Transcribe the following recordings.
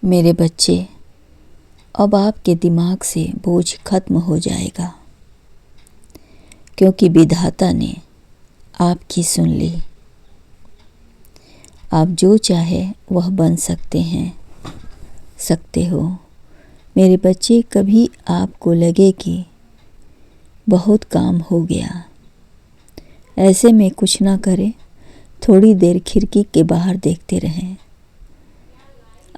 मेरे बच्चे, अब आपके दिमाग से बोझ खत्म हो जाएगा, क्योंकि विधाता ने आपकी सुन ली। आप जो चाहे वह बन सकते हो। मेरे बच्चे, कभी आपको लगे कि बहुत काम हो गया, ऐसे में कुछ ना करें, थोड़ी देर खिड़की के बाहर देखते रहें।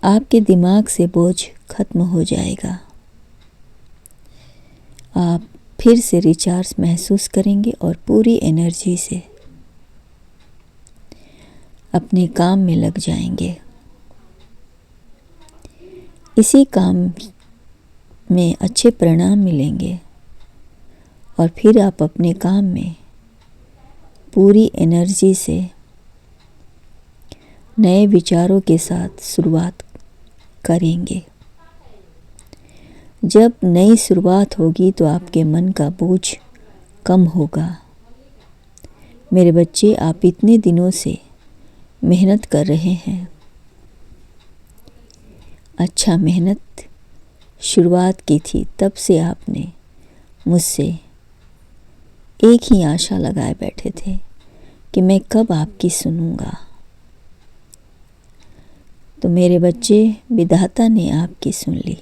आपके दिमाग से बोझ खत्म हो जाएगा। आप फिर से रिचार्ज महसूस करेंगे और पूरी एनर्जी से अपने काम में लग जाएंगे। इसी काम में अच्छे परिणाम मिलेंगे और फिर आप अपने काम में पूरी एनर्जी से नए विचारों के साथ शुरुआत करेंगे। जब नई शुरुआत होगी तो आपके मन का बोझ कम होगा। मेरे बच्चे, आप इतने दिनों से मेहनत कर रहे हैं। अच्छा, मेहनत शुरुआत की थी, तब से आपने मुझसे एक ही आशा लगाए बैठे थे कि मैं कब आपकी सुनूंगा। तो मेरे बच्चे, विधाता ने आपकी सुन ली।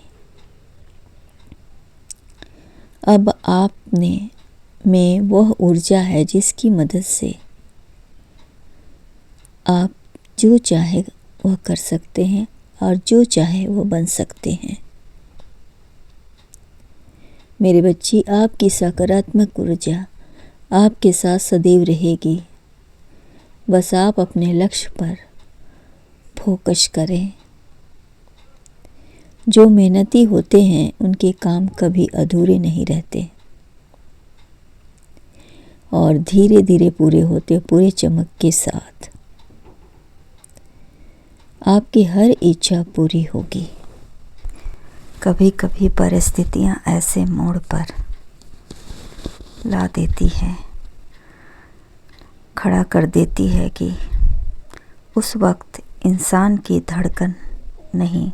अब आपने में वह ऊर्जा है जिसकी मदद से आप जो चाहे वह कर सकते हैं और जो चाहे वह बन सकते हैं। मेरे बच्चे, आपकी सकारात्मक ऊर्जा आपके साथ सदैव रहेगी। बस आप अपने लक्ष्य पर फोकस करें। जो मेहनती होते हैं उनके काम कभी अधूरे नहीं रहते और धीरे धीरे पूरे होते, पूरे चमक के साथ आपकी हर इच्छा पूरी होगी। कभी कभी परिस्थितियां ऐसे मोड़ पर ला देती है, खड़ा कर देती है कि उस वक्त इंसान की धड़कन नहीं,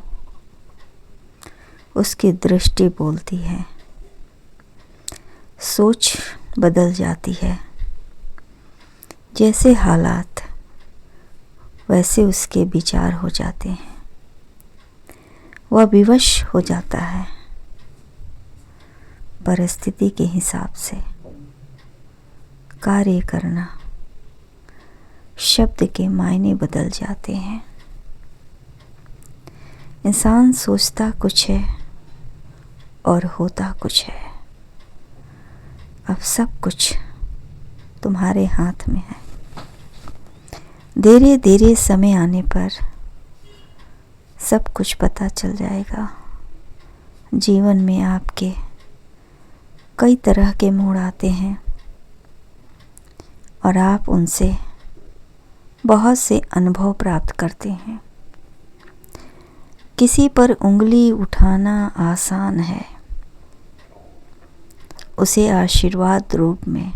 उसकी दृष्टि बोलती है। सोच बदल जाती है। जैसे हालात वैसे उसके विचार हो जाते हैं। वह विवश हो जाता है। परिस्थिति के हिसाब से कार्य करना, शब्द के मायने बदल जाते हैं। इंसान सोचता कुछ है और होता कुछ है। अब सब कुछ तुम्हारे हाथ में है। धीरे धीरे समय आने पर सब कुछ पता चल जाएगा। जीवन में आपके कई तरह के मोड़ आते हैं और आप उनसे बहुत से अनुभव प्राप्त करते हैं। किसी पर उंगली उठाना आसान है, उसे आशीर्वाद रूप में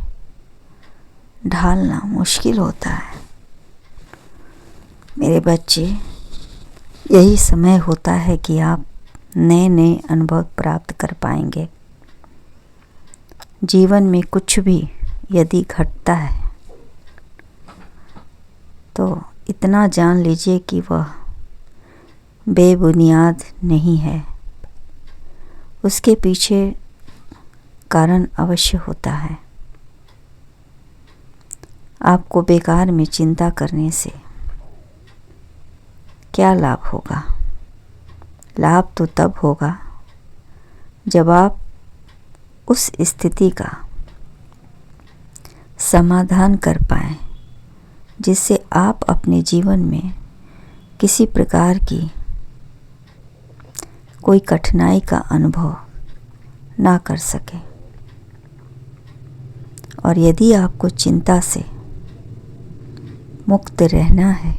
ढालना मुश्किल होता है। मेरे बच्चे, यही समय होता है कि आप नए नए अनुभव प्राप्त कर पाएंगे। जीवन में कुछ भी यदि घटता है तो इतना जान लीजिए कि वह बेबुनियाद नहीं है। उसके पीछे कारण अवश्य होता है। आपको बेकार में चिंता करने से क्या लाभ होगा? लाभ तो तब होगा जब आप उस स्थिति का समाधान कर पाएं जिससे आप अपने जीवन में किसी प्रकार की कोई कठिनाई का अनुभव ना कर सके। और यदि आपको चिंता से मुक्त रहना है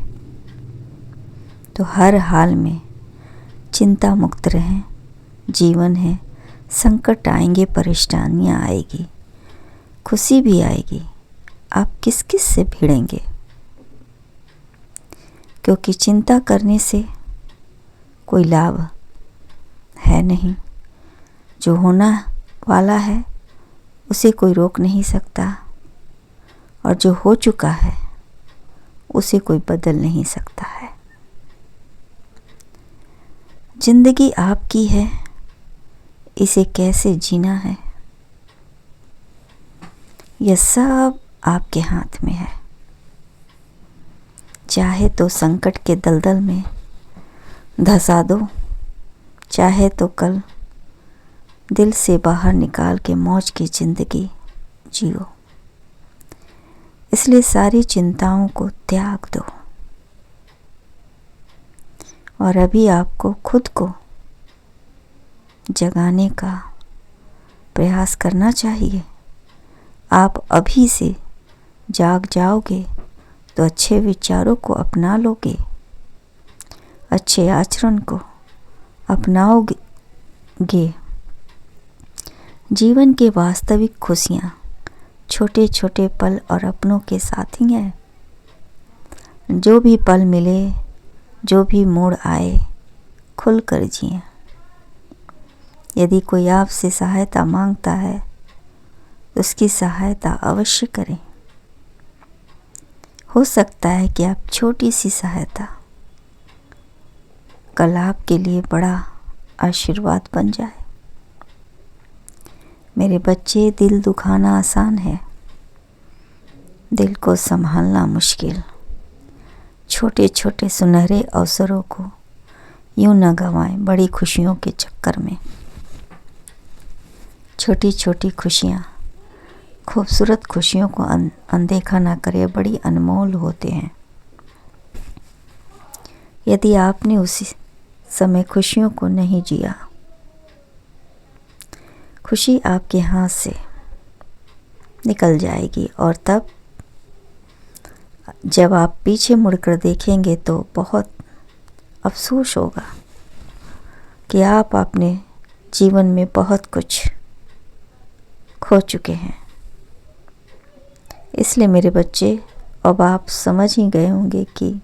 तो हर हाल में चिंता मुक्त रहें। जीवन है, संकट आएंगे, परेशानियां आएगी, खुशी भी आएगी। आप किस किस से भिड़ेंगे? क्योंकि चिंता करने से कोई लाभ है नहीं। जो होना वाला है उसे कोई रोक नहीं सकता, और जो हो चुका है उसे कोई बदल नहीं सकता है। जिंदगी आपकी है, इसे कैसे जीना है यह सब आपके हाथ में है। चाहे तो संकट के दलदल में धंसा दो, चाहे तो कल दिल से बाहर निकाल के मौज की जिंदगी जियो। इसलिए सारी चिंताओं को त्याग दो, और अभी आपको खुद को जगाने का प्रयास करना चाहिए। आप अभी से जाग जाओगे तो अच्छे विचारों को अपना लोगे, अच्छे आचरण को अपनाओगे। जीवन के वास्तविक खुशियाँ छोटे छोटे पल और अपनों के साथ ही हैं। जो भी पल मिले, जो भी मोड़ आए, खुल कर जिए। यदि कोई आपसे सहायता मांगता है तो उसकी सहायता अवश्य करें। हो सकता है कि आप छोटी सी सहायता कल आपके लिए बड़ा आशीर्वाद बन जाए। मेरे बच्चे, दिल दुखाना आसान है, दिल को संभालना मुश्किल। छोटे छोटे सुनहरे अवसरों को यूं न गंवाएं बड़ी खुशियों के चक्कर में। छोटी छोटी खुशियाँ, खूबसूरत खुशियों को अनदेखा ना करें, बड़ी अनमोल होते हैं। यदि आपने उसी समय खुशियों को नहीं जिया, खुशी आपके हाथ से निकल जाएगी, और तब जब आप पीछे मुड़कर देखेंगे तो बहुत अफसोस होगा कि आप अपने जीवन में बहुत कुछ खो चुके हैं। इसलिए मेरे बच्चे, अब आप समझ ही गए होंगे कि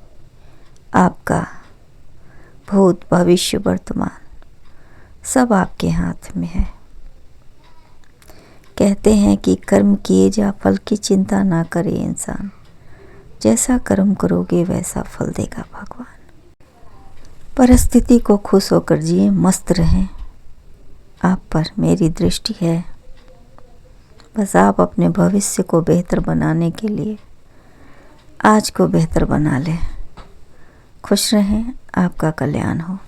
आपका भूत, भविष्य, वर्तमान सब आपके हाथ में है। कहते हैं कि कर्म किए जा, फल की चिंता ना करे इंसान। जैसा कर्म करोगे वैसा फल देगा भगवान। परिस्थिति को खुश होकर जिए, मस्त रहें। आप पर मेरी दृष्टि है। बस आप अपने भविष्य को बेहतर बनाने के लिए आज को बेहतर बना लें। खुश रहें, आपका कल्याण हो।